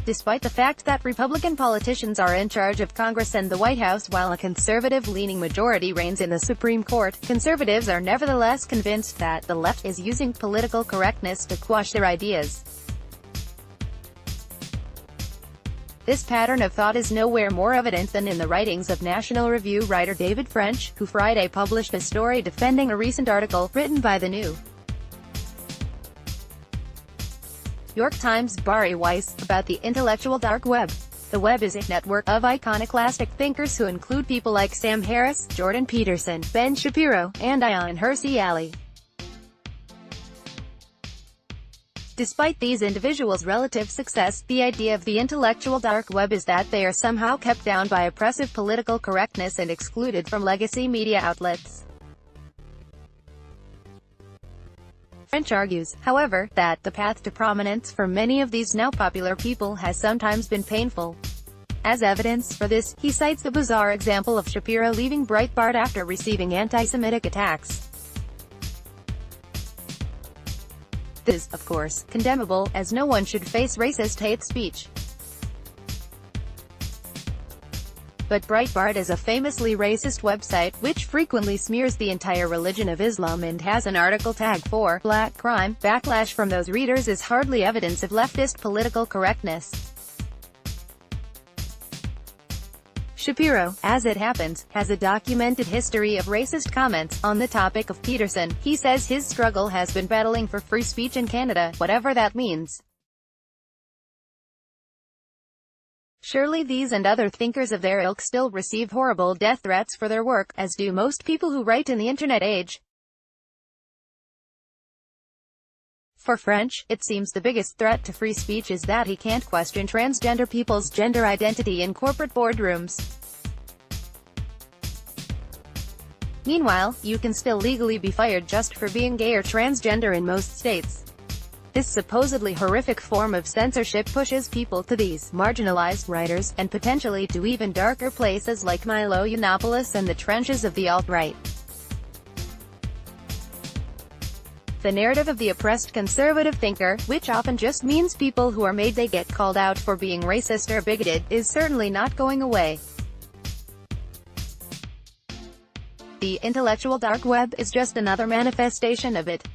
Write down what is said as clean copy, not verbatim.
Despite the fact that Republican politicians are in charge of Congress and the White House while a conservative-leaning majority reigns in the Supreme Court, conservatives are nevertheless convinced that the left is using political correctness to quash their ideas. This pattern of thought is nowhere more evident than in the writings of National Review writer David French, who Friday published a story defending a recent article, written by the New York Times Bari Weiss, about the intellectual dark web. The web is a network of iconoclastic thinkers who include people like Sam Harris, Jordan Peterson, Ben Shapiro, and Ayaan Hirsi Ali. Despite these individuals' relative success, the idea of the intellectual dark web is that they are somehow kept down by oppressive political correctness and excluded from legacy media outlets. French argues, however, that the path to prominence for many of these now popular people has sometimes been painful. As evidence for this, he cites the bizarre example of Shapiro leaving Breitbart after receiving anti-Semitic attacks. This is, of course, condemnable, as no one should face racist hate speech. But Breitbart is a famously racist website, which frequently smears the entire religion of Islam and has an article tag for black crime. Backlash from those readers is hardly evidence of leftist political correctness. Shapiro, as it happens, has a documented history of racist comments. On the topic of Peterson, he says his struggle has been battling for free speech in Canada, whatever that means. Surely these and other thinkers of their ilk still receive horrible death threats for their work, as do most people who write in the internet age. For French, it seems the biggest threat to free speech is that he can't question transgender people's gender identity in corporate boardrooms. Meanwhile, you can still legally be fired just for being gay or transgender in most states. This supposedly horrific form of censorship pushes people to these marginalized writers, and potentially to even darker places like Milo Yiannopoulos and the trenches of the alt-right. The narrative of the oppressed conservative thinker, which often just means people who are made they get called out for being racist or bigoted, is certainly not going away. The intellectual dark web is just another manifestation of it.